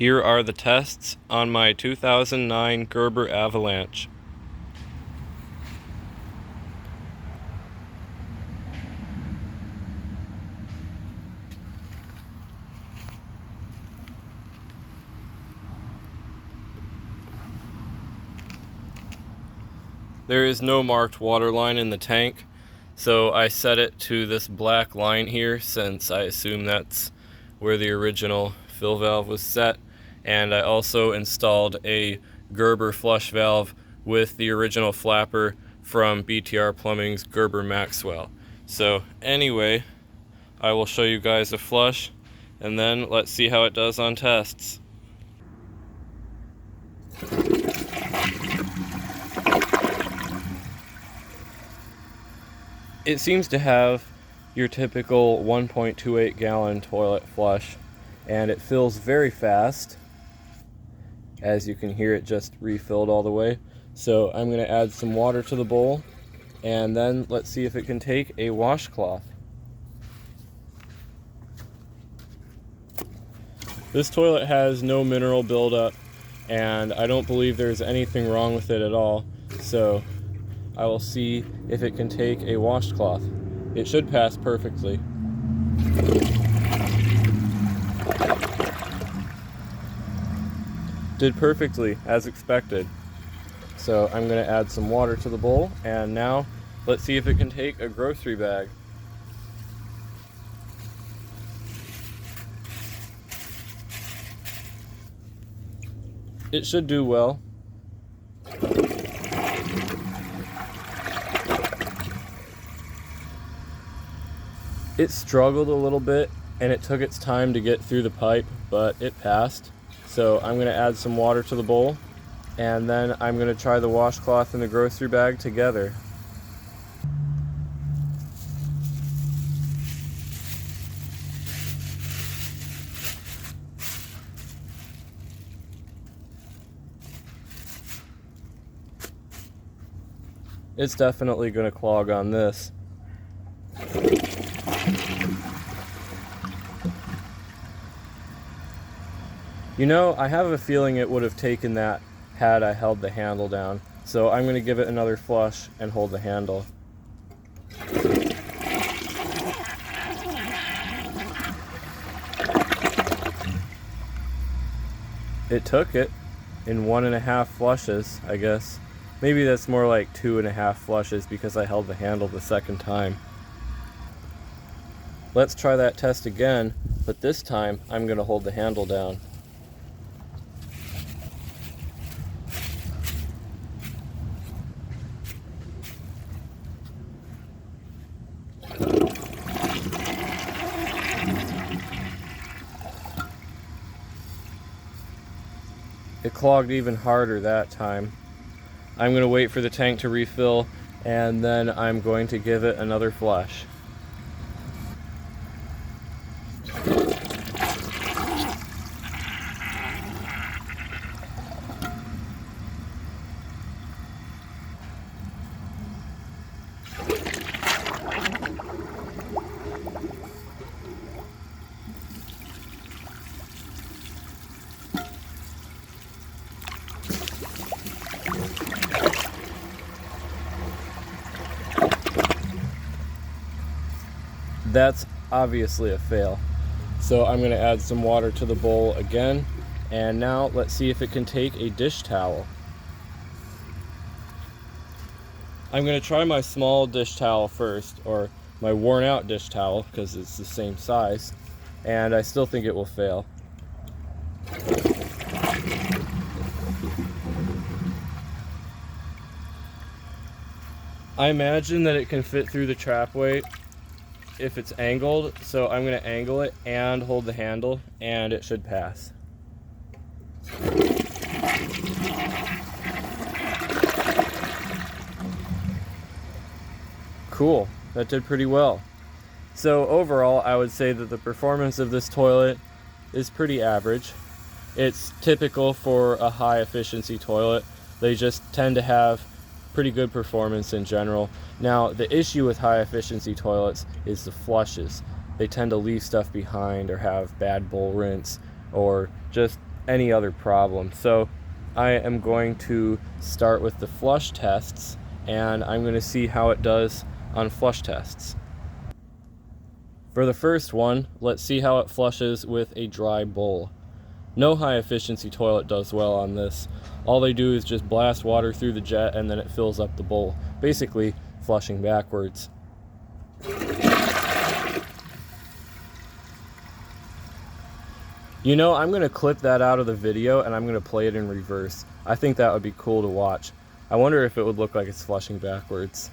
Here are the tests on my 2009 Gerber Avalanche. There is no marked water line in the tank, so I set it to this black line here since I assume that's where the original fill valve was set. And I also installed a Gerber flush valve with the original flapper from BTR Plumbing's Gerber Maxwell. So anyway, I will show you guys a flush and then let's see how it does on tests. It seems to have your typical 1.28 gallon toilet flush, and it fills very fast. As you can hear, it just refilled all the way. So I'm going to add some water to the bowl, and then let's see if it can take a washcloth. This toilet has no mineral buildup, and I don't believe there's anything wrong with it at all. So I will see if it can take a washcloth. It should pass perfectly. Did perfectly, as expected. So I'm going to add some water to the bowl, and now let's see if it can take a grocery bag. It should do well. It struggled a little bit and it took its time to get through the pipe, but it passed. So I'm going to add some water to the bowl, and then I'm going to try the washcloth and the grocery bag together. It's definitely going to clog on this. You know, I have a feeling it would have taken that had I held the handle down. So I'm going to give it another flush and hold the handle. It took it in 1.5 flushes, I guess. Maybe that's more like 2.5 flushes because I held the handle the second time. Let's try that test again, but this time I'm going to hold the handle down. It clogged even harder that time. I'm going to wait for the tank to refill, and then I'm going to give it another flush. That's obviously a fail. So I'm going to add some water to the bowl again, and now let's see if it can take a dish towel. I'm going to try my small dish towel first, or my worn out dish towel, because it's the same size, and I still think it will fail. I imagine that it can fit through the trap weight if it's angled, so I'm going to angle it and hold the handle, and it should pass. Cool, that did pretty well. So overall, I would say that the performance of this toilet is pretty average. It's typical for a high efficiency toilet. They just tend to have pretty good performance in general. Now, the issue with high efficiency toilets is the flushes. They tend to leave stuff behind or have bad bowl rinse or just any other problem. So I am going to start with the flush tests, and I'm going to see how it does on flush tests. For the first one, let's see how it flushes with a dry bowl. No high efficiency toilet does well on this. All they do is just blast water through the jet and then it fills up the bowl, basically flushing backwards. You know, I'm going to clip that out of the video and I'm going to play it in reverse. I think that would be cool to watch. I wonder if it would look like it's flushing backwards.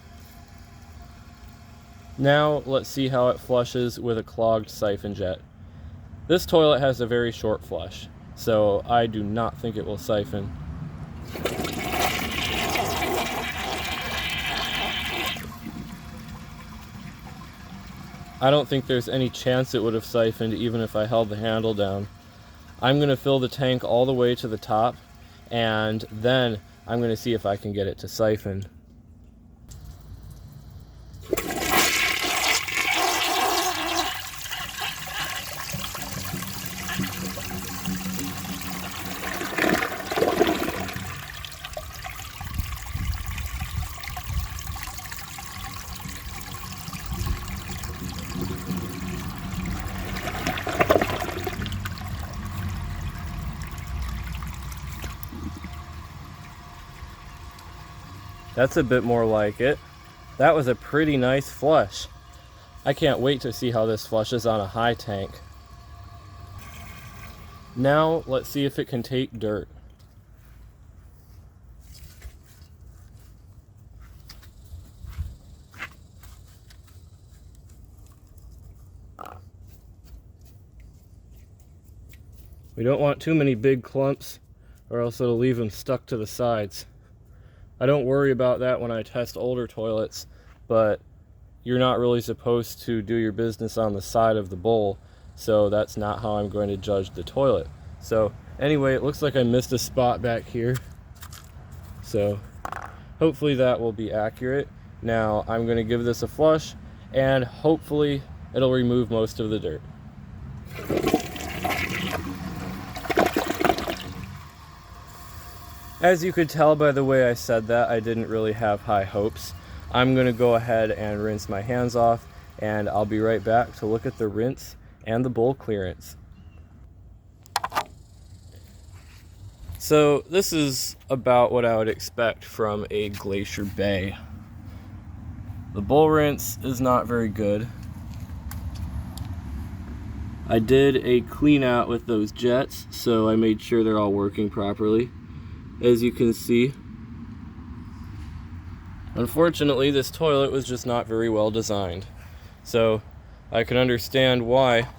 Now let's see how it flushes with a clogged siphon jet. This toilet has a very short flush, so I do not think it will siphon. I don't think there's any chance it would have siphoned even if I held the handle down. I'm going to fill the tank all the way to the top, and then I'm going to see if I can get it to siphon. That's a bit more like it. That was a pretty nice flush. I can't wait to see how this flushes on a high tank. Now let's see if it can take dirt. We don't want too many big clumps or else it'll leave them stuck to the sides. I don't worry about that when I test older toilets, but you're not really supposed to do your business on the side of the bowl, so that's not how I'm going to judge the toilet. So anyway, it looks like I missed a spot back here, so hopefully that will be accurate. Now I'm going to give this a flush, and hopefully it'll remove most of the dirt. As you could tell by the way I said that, I didn't really have high hopes. I'm going to go ahead and rinse my hands off, and I'll be right back to look at the rinse and the bowl clearance. So this is about what I would expect from a Glacier Bay. The bowl rinse is not very good. I did a clean out with those jets, so I made sure they're all working properly. As you can see, unfortunately this toilet was just not very well designed. So I can understand why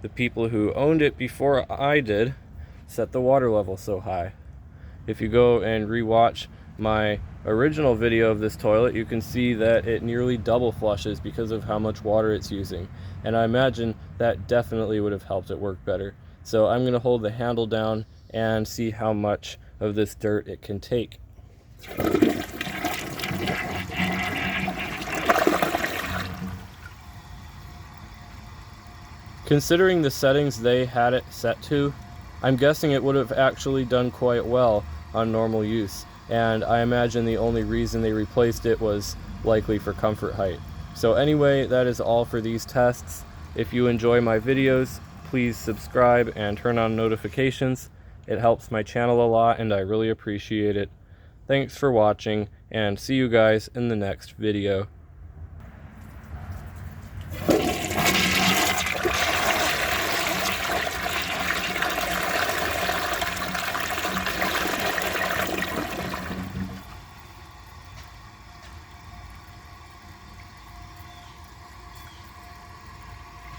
the people who owned it before I did set the water level so high. If you go and rewatch my original video of this toilet, you can see that it nearly double flushes because of how much water it's using. And I imagine that definitely would have helped it work better. So I'm going to hold the handle down and see how much of this dirt it can take. Considering the settings they had it set to, I'm guessing it would have actually done quite well on normal use, and I imagine the only reason they replaced it was likely for comfort height. So anyway, that is all for these tests. If you enjoy my videos, please subscribe and turn on notifications. It helps my channel a lot and I really appreciate it. Thanks for watching, and see you guys in the next video.